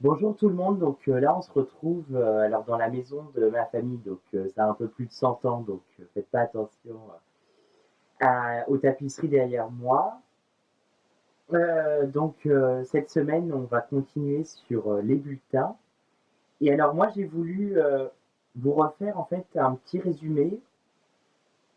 Bonjour tout le monde, donc là on se retrouve alors dans la maison de ma famille, donc ça a un peu plus de 100 ans, donc faites pas attention aux tapisseries derrière moi. Cette semaine on va continuer sur les bulletins. Et alors moi j'ai voulu vous refaire en fait un petit résumé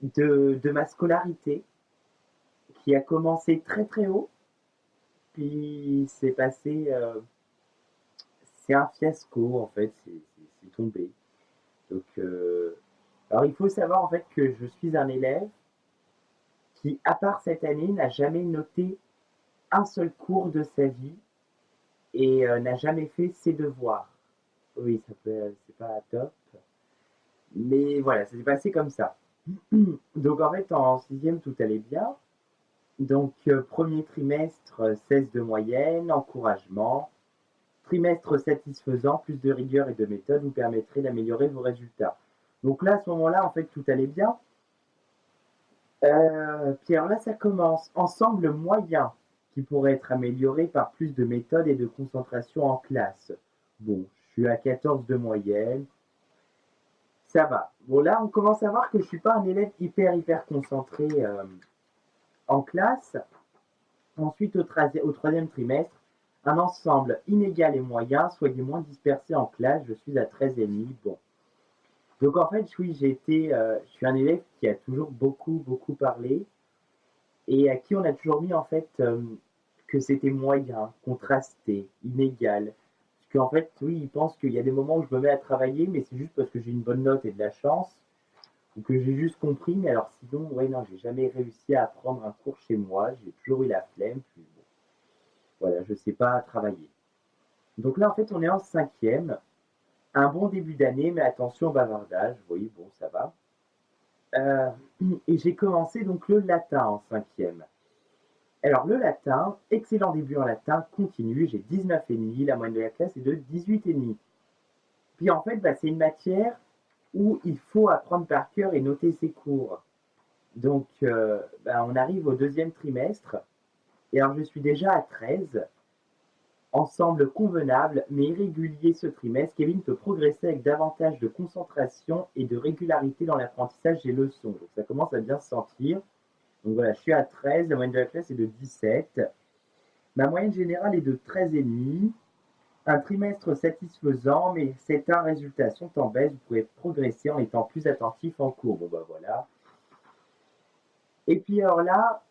de ma scolarité qui a commencé très très haut, puis c'est un fiasco en fait, c'est tombé. Donc, alors il faut savoir en fait que je suis un élève qui, à part cette année, n'a jamais noté un seul cours de sa vie et n'a jamais fait ses devoirs. Oui, c'est pas top, mais voilà, ça s'est passé comme ça. Donc en fait, en sixième, tout allait bien. Donc premier trimestre, 16 de moyenne, encouragement. Trimestre satisfaisant, plus de rigueur et de méthode vous permettrez d'améliorer vos résultats. Donc là, à ce moment-là, en fait, tout allait bien. Puis alors là, ça commence. Ensemble moyen qui pourrait être amélioré par plus de méthode et de concentration en classe. Bon, je suis à 14 de moyenne. Ça va. Bon, là, on commence à voir que je suis pas un élève hyper concentré en classe. Ensuite, au troisième trimestre, un ensemble inégal et moyen, soyez moins dispersé en classe. Je suis à 13,5. Bon. Donc en fait, oui, je suis un élève qui a toujours beaucoup parlé et à qui on a toujours mis en fait que c'était moyen, contrasté, inégal. Parce qu'en fait, oui, ils pensent qu'il y a des moments où je me mets à travailler, mais c'est juste parce que j'ai une bonne note et de la chance, ou que j'ai juste compris, mais alors sinon, ouais, non, j'ai jamais réussi à apprendre un cours chez moi, j'ai toujours eu la flemme, puis bon, voilà, je sais pas travailler. Donc là, en fait, on est en cinquième, un bon début d'année, mais attention au bavardage, oui, bon, ça va. Euh, et j'ai commencé donc le latin en cinquième. Alors, le latin, excellent début en latin, continue, j'ai 19,5, la moyenne de la classe est de 18,5. Puis en fait, bah, c'est une matière où il faut apprendre par cœur et noter ses cours. Donc, bah, on arrive au deuxième trimestre, et alors je suis déjà à 13, ensemble convenable, mais irrégulier ce trimestre. Kevin peut progresser avec davantage de concentration et de régularité dans l'apprentissage des leçons. Donc, ça commence à bien se sentir. Donc voilà, je suis à 13, la moyenne de la classe est de 17. Ma moyenne générale est de 13,5. Un trimestre satisfaisant, mais certains résultats sont en baisse. Vous pouvez progresser en étant plus attentif en cours. Bon, bah voilà. Et puis alors là,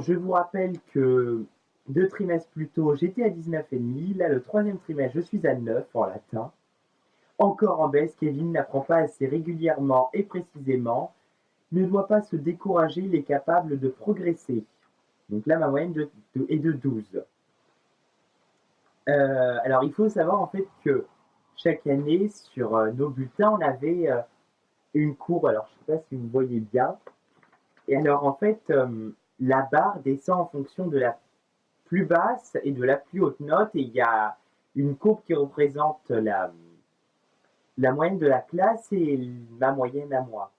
je vous rappelle que 2 trimestres plus tôt, j'étais à 19,5. Là, le troisième trimestre, je suis à 9 en latin. Encore en baisse, Kevin n'apprend pas assez régulièrement et précisément. Ne doit pas se décourager, il est capable de progresser. Donc là, ma moyenne est de 12. Alors, il faut savoir en fait que chaque année, sur nos bulletins, on avait une courbe. Alors, je ne sais pas si vous voyez bien. Et alors, en fait, la barre descend en fonction de la plus basse et de la plus haute note. Et il y a une courbe qui représente la moyenne de la classe et ma moyenne à moi.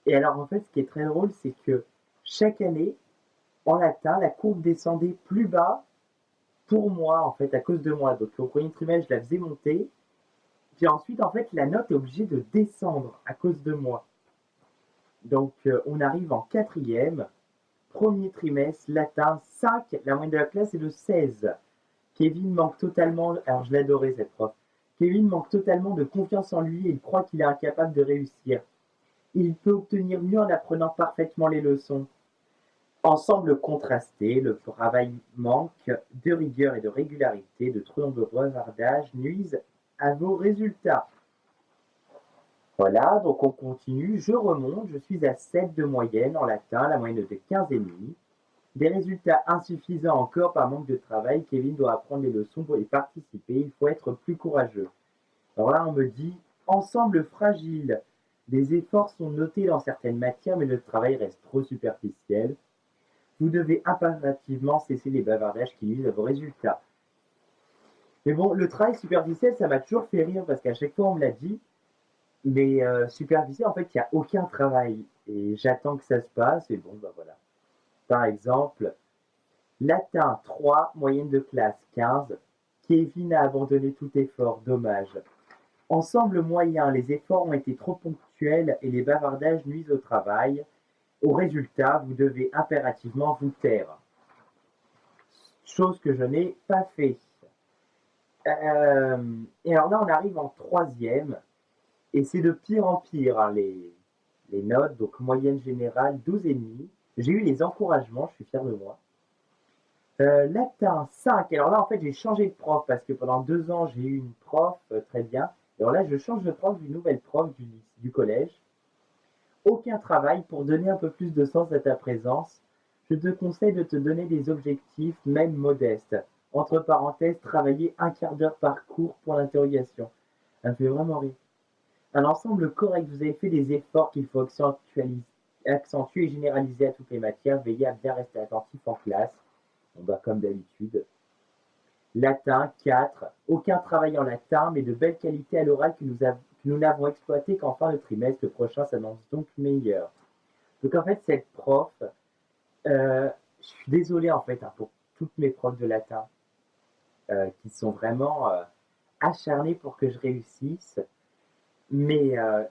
Et alors, en fait, ce qui est très drôle, c'est que chaque année, en latin, la courbe descendait plus bas pour moi, en fait, à cause de moi. Donc, au premier trimestre, je la faisais monter. Puis ensuite, en fait, la note est obligée de descendre à cause de moi. Donc, on arrive en quatrième, premier trimestre, latin 5, la moyenne de la classe est de 16. Kevin manque totalement, alors je l'adorais cette prof, Kevin manque totalement de confiance en lui et il croit qu'il est incapable de réussir. Il peut obtenir mieux en apprenant parfaitement les leçons. Ensemble contrasté, le travail manque de rigueur et de régularité, de trop nombreux bavardages nuisent à vos résultats. Voilà, donc on continue, je remonte, je suis à 7 de moyenne en latin, la moyenne de 15,5. Des résultats insuffisants encore par manque de travail, Kevin doit apprendre les leçons pour y participer, il faut être plus courageux. Alors là, on me dit, ensemble fragile, des efforts sont notés dans certaines matières, mais le travail reste trop superficiel. Vous devez impérativement cesser les bavardages qui nuisent à vos résultats. Mais bon, le travail superficiel, ça m'a toujours fait rire parce qu'à chaque fois on me l'a dit, mais superficiel, en fait, il n'y a aucun travail. Et j'attends que ça se passe, et bon, bah voilà. Par exemple, latin 3, moyenne de classe 15. Kevin a abandonné tout effort, dommage. Ensemble moyen, les efforts ont été trop ponctuels et les bavardages nuisent au travail. Au résultat, vous devez impérativement vous taire. Chose que je n'ai pas fait. Et alors là, on arrive en troisième, et c'est de pire en pire, hein, les notes. Donc moyenne générale 12,5. J'ai eu les encouragements, je suis fier de moi. Latin 5. Alors là, en fait, j'ai changé de prof parce que pendant 2 ans, j'ai eu une prof très bien. Alors là, je change de prof, d'une nouvelle prof du collège. Aucun travail pour donner un peu plus de sens à ta présence. Je te conseille de te donner des objectifs, même modestes. Entre parenthèses, travailler un quart d'heure par cours pour l'interrogation. Ça me fait vraiment rire. Un ensemble correct, vous avez fait des efforts qu'il faut accentuer et généraliser à toutes les matières. Veillez à bien rester attentif en classe. On va comme d'habitude. Latin 4. Aucun travail en latin, mais de belle qualité à l'oral que nous n'avons exploité qu'en fin de trimestre. Le prochain s'annonce donc meilleur. Donc en fait, cette prof, je suis désolé en fait hein, pour toutes mes profs de latin qui sont vraiment acharnées pour que je réussisse. Mais, euh,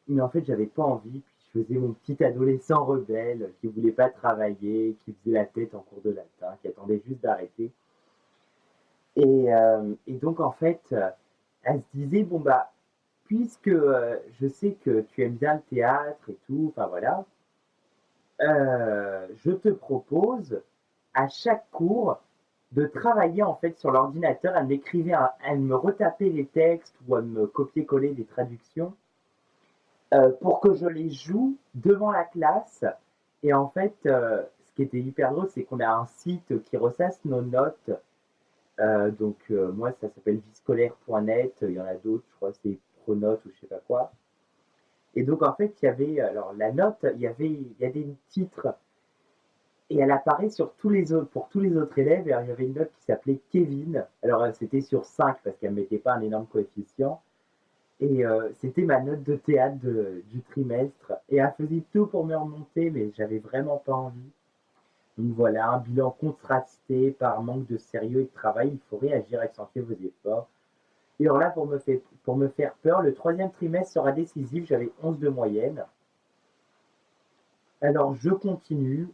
mais en fait, j'avais pas envie. Puis je faisais mon petit adolescent rebelle qui voulait pas travailler, qui faisait la tête en cours de latin, qui attendait juste d'arrêter. Et donc, en fait, elle se disait, bon, bah, puisque je sais que tu aimes bien le théâtre et tout, enfin voilà, je te propose à chaque cours de travailler en fait sur l'ordinateur. Elle me retapait les textes ou elle me copiait-coller des traductions pour que je les joue devant la classe. Et en fait, ce qui était hyper drôle, c'est qu'on a un site qui ressasse nos notes. Moi, ça s'appelle viscolaire.net. Il y en a d'autres, je crois, c'est Pronote ou je sais pas quoi. Et donc, en fait, il y avait, alors la note, il y a des titres et elle apparaît sur tous les autres, pour tous les autres élèves. Et alors, il y avait une note qui s'appelait Kevin. Alors, c'était sur 5 parce qu'elle ne mettait pas un énorme coefficient. Et c'était ma note de théâtre du trimestre. Et elle faisait tout pour me remonter, mais j'avais vraiment pas envie. Donc voilà, un bilan contrasté par manque de sérieux et de travail. Il faut réagir, accentuer vos efforts. Et alors là, pour me faire peur, le troisième trimestre sera décisif. J'avais 11 de moyenne. Alors je continue.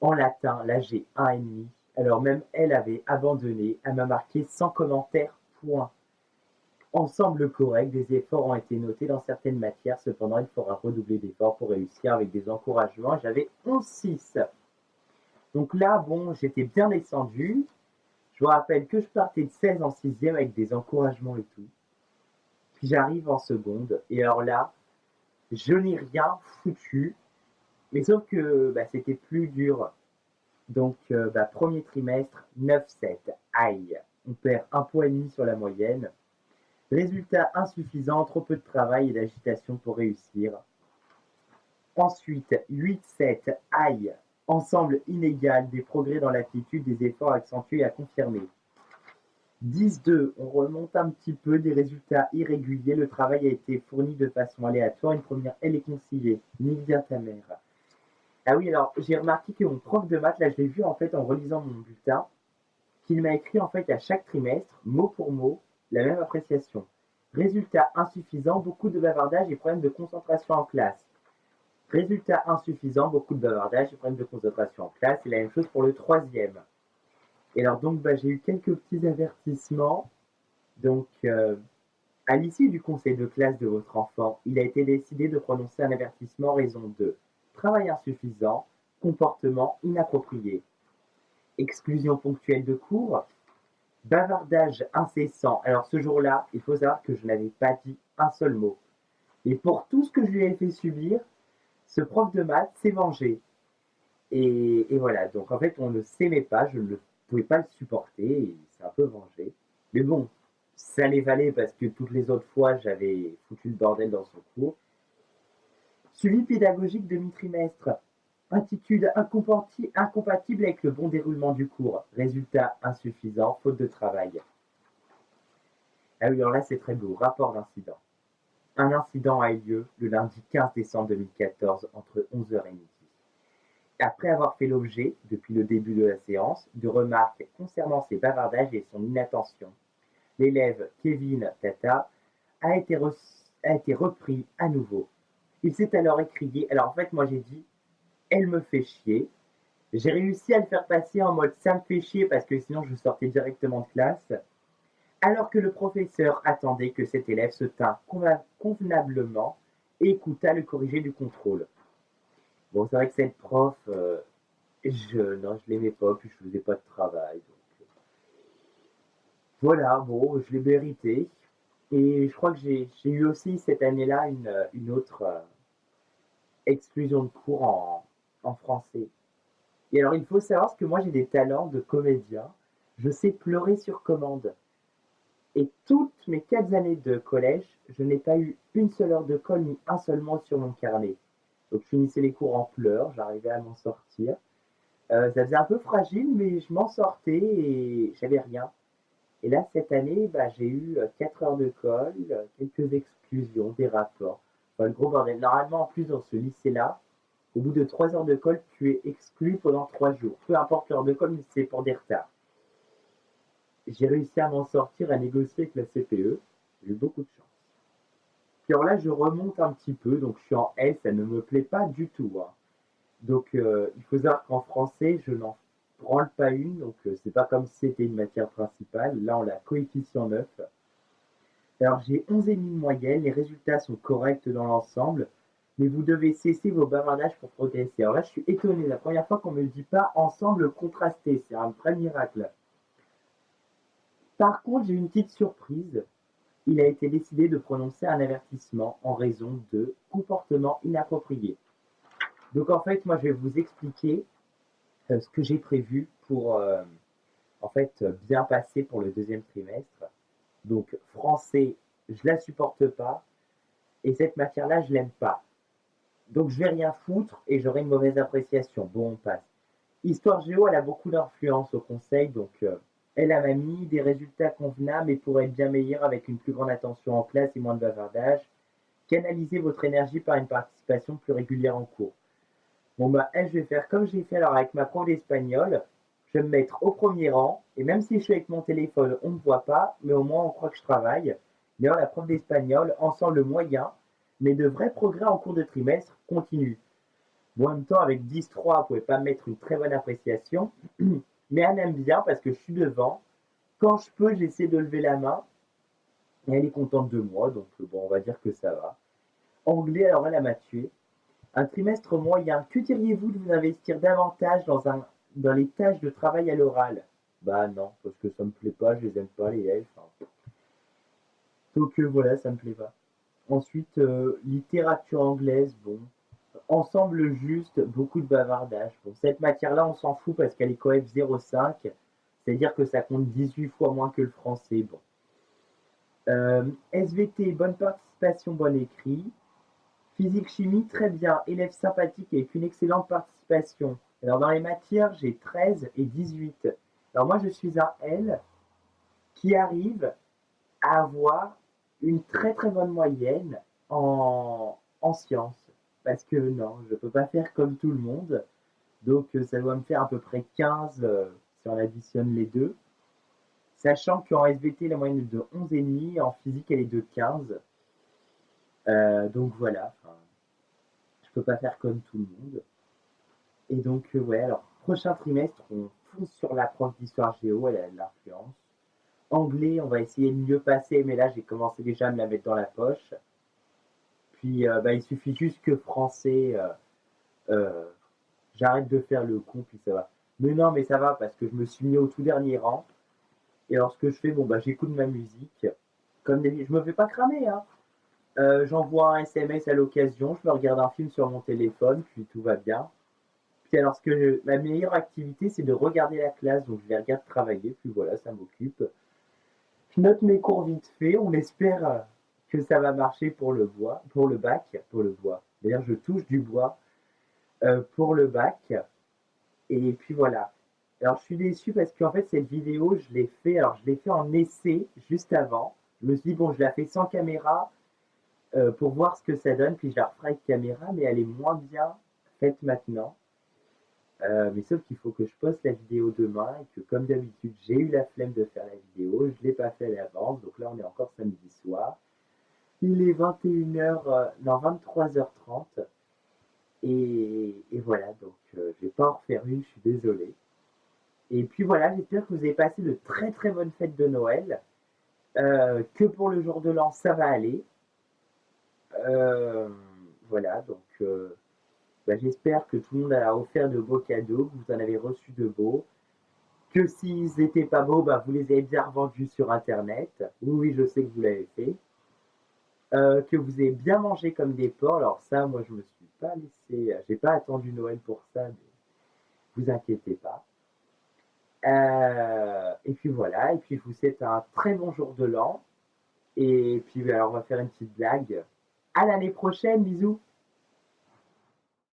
En latin, là j'ai 1,5. Alors même elle avait abandonné. Elle m'a marqué sans commentaire, point. Ensemble correct, des efforts ont été notés dans certaines matières. Cependant, il faudra redoubler d'efforts pour réussir avec des encouragements. J'avais 11,6. Donc là, bon, j'étais bien descendu. Je vous rappelle que je partais de 16 en sixième avec des encouragements et tout. Puis j'arrive en seconde. Et alors là, je n'ai rien foutu. Mais sauf que bah, c'était plus dur. Donc, premier trimestre, 9,7. Aïe. On perd un point et demi sur la moyenne. Résultat insuffisant, trop peu de travail et d'agitation pour réussir. Ensuite, 8-7, aïe. Ensemble inégal, des progrès dans l'aptitude, des efforts accentués à confirmer. 10-2, on remonte un petit peu, des résultats irréguliers, le travail a été fourni de façon aléatoire, une première elle est conciliée. Nique bien ta mère. Ah oui, alors j'ai remarqué que mon prof de maths, là je l'ai vu en fait en relisant mon bulletin, qu'il m'a écrit en fait à chaque trimestre, mot pour mot, la même appréciation. Résultat insuffisant, beaucoup de bavardage et problèmes de concentration en classe. Résultat insuffisant, beaucoup de bavardage et problèmes de concentration en classe. C'est la même chose pour le troisième. Et alors donc j'ai eu quelques petits avertissements. Donc à l'issue du conseil de classe de votre enfant, il a été décidé de prononcer un avertissement en raison de travail insuffisant, comportement inapproprié, exclusion ponctuelle de cours, bavardage incessant. Alors ce jour-là, il faut savoir que je n'avais pas dit un seul mot. Et pour tout ce que je lui ai fait subir, ce prof de maths s'est vengé. Et voilà, donc en fait, on ne s'aimait pas, je ne pouvais pas le supporter, et il s'est un peu vengé. Mais bon, ça les valait parce que toutes les autres fois, j'avais foutu le bordel dans son cours. Suivi pédagogique demi-trimestre. Attitude incompatible avec le bon déroulement du cours. Résultat insuffisant, faute de travail. Ah oui, alors là, c'est très beau. Rapport d'incident. Un incident a eu lieu le lundi 15 décembre 2014 entre 11h et midi. après avoir fait l'objet, depuis le début de la séance, de remarques concernant ses bavardages et son inattention. L'élève Kevin Tata a été, a été repris à nouveau. Il s'est alors écrié. Alors en fait, moi j'ai dit, elle me fait chier. J'ai réussi à le faire passer en mode ça me fait chier parce que sinon je sortais directement de classe. Alors que le professeur attendait que cet élève se tînt convenablement et écoutât le corrigé du contrôle. Bon, c'est vrai que cette prof, non, je l'aimais pas, puis je faisais pas de travail. Donc, voilà, bon, je l'ai mérité. Et je crois que j'ai eu aussi cette année-là une autre exclusion de cours en français. Et alors, il faut savoir que moi, j'ai des talents de comédien. Je sais pleurer sur commande. Et toutes mes 4 années de collège, je n'ai pas eu une seule heure de colle ni un seul mot sur mon carnet. Donc, je finissais les cours en pleurs, j'arrivais à m'en sortir. Ça faisait un peu fragile, mais je m'en sortais et j'avais rien. Et là, cette année, bah, j'ai eu 4 heures de colle, quelques exclusions, des rapports. Enfin, le gros bordel. Normalement, en plus, dans ce lycée-là, au bout de 3 heures de colle, tu es exclu pendant 3 jours. Peu importe l'heure de colle, mais c'est pour des retards. J'ai réussi à m'en sortir, à négocier avec la CPE. J'ai eu beaucoup de chance. Puis alors là, je remonte un petit peu, donc je suis en S, ça ne me plaît pas du tout, hein. Donc il faut savoir qu'en français, je n'en branle pas une, donc c'est pas comme si c'était une matière principale. Là, on l'a coefficient 9. Alors j'ai 11,5 de moyenne, les résultats sont corrects dans l'ensemble, mais vous devez cesser vos bavardages pour progresser. Alors là, je suis étonné, la première fois qu'on ne me le dit pas ensemble contrasté, c'est un vrai miracle. Par contre, j'ai une petite surprise. Il a été décidé de prononcer un avertissement en raison de comportement inapproprié. Donc en fait, moi je vais vous expliquer ce que j'ai prévu pour en fait bien passer pour le deuxième trimestre. Donc français, je la supporte pas et cette matière-là, je l'aime pas. Donc je vais rien foutre et j'aurai une mauvaise appréciation. Bon, on passe. Histoire géo, elle a beaucoup d'influence au conseil, donc elle m'a mis des résultats convenables mais pour être bien meilleure avec une plus grande attention en classe et moins de bavardage. Canalisez votre énergie par une participation plus régulière en cours. Bon bah elle, je vais faire comme j'ai fait alors avec ma prof d'espagnol. Je vais me mettre au premier rang et même si je suis avec mon téléphone, on ne me voit pas, mais au moins on croit que je travaille. D'ailleurs, la prof d'espagnol, ensemble moyen, mais de vrais progrès en cours de trimestre continue. Bon, en même temps, avec 10-3, vous ne pouvez pas mettre une très bonne appréciation, mais elle aime bien parce que je suis devant. Quand je peux, j'essaie de lever la main et elle est contente de moi, donc bon, on va dire que ça va. Anglais, alors elle m'a tué. Un trimestre moyen, que diriez-vous de vous investir davantage dans les tâches de travail à l'oral? Bah non, parce que ça me plaît pas, je les aime pas les elfes, hein. Donc voilà, ça me plaît pas. Ensuite, littérature anglaise, bon. Ensemble juste, beaucoup de bavardage. Bon, cette matière-là, on s'en fout parce qu'elle est coef 0,5, c'est-à-dire que ça compte 18 fois moins que le français. Bon. SVT, bonne participation, bon écrit. Physique-chimie, très bien. Élève sympathique avec une excellente participation. Alors dans les matières, j'ai 13 et 18. Alors moi, je suis un L qui arrive à avoir une très très bonne moyenne en sciences. Parce que non, je ne peux pas faire comme tout le monde. Donc ça doit me faire à peu près 15 si on additionne les deux. Sachant qu'en SVT, la moyenne est de 11,5, en physique, elle est de 15. Donc voilà, enfin, je peux pas faire comme tout le monde. Et donc, ouais, alors, prochain trimestre, on fonce sur la prof d'histoire géo, elle a de l'influence. Anglais, on va essayer de mieux passer, mais là, j'ai commencé déjà à me la mettre dans la poche. Puis, bah, il suffit juste que français, euh, j'arrête de faire le con, puis ça va. Mais non, mais ça va, parce que je me suis mis au tout dernier rang. Et alors, ce que je fais, bon, bah, j'écoute ma musique. Comme des... Je me fais pas cramer, hein. J'envoie un SMS à l'occasion, je me regarde un film sur mon téléphone, puis tout va bien. Puis alors, ma meilleure activité, c'est de regarder la classe, donc je les regarde travailler, puis voilà, ça m'occupe. Je note mes cours vite fait, on espère que ça va marcher pour le bois, pour le bac, pour le bois. D'ailleurs, je touche du bois pour le bac, et puis voilà. Alors, je suis déçu parce qu'en fait, cette vidéo, je l'ai fait en essai juste avant. Je me suis dit, bon, je la fais sans caméra pour voir ce que ça donne, puis je la referai avec caméra, mais elle est moins bien faite maintenant. Mais sauf qu'il faut que je poste la vidéo demain et que comme d'habitude, j'ai eu la flemme de faire la vidéo, je l'ai pas fait à l'avance, donc là on est encore samedi soir. Il est 21h, non 23h30 et voilà, donc je vais pas en refaire une, je suis désolé. Et puis voilà, j'espère que vous avez passé de très très bonnes fêtes de Noël, que pour le jour de l'an ça va aller. Euh, voilà, donc bah, j'espère que tout le monde a offert de beaux cadeaux, que vous en avez reçu de beaux. Que s'ils n'étaient pas beaux, bah, vous les avez bien revendus sur Internet. Oui, oui, je sais que vous l'avez fait. Que vous avez bien mangé comme des porcs. Alors ça, moi, je me suis pas laissé, j'ai pas attendu Noël pour ça, mais vous inquiétez pas. Et puis voilà, et puis je vous souhaite un très bon jour de l'an. Et puis alors, on va faire une petite blague. À l'année prochaine, bisous.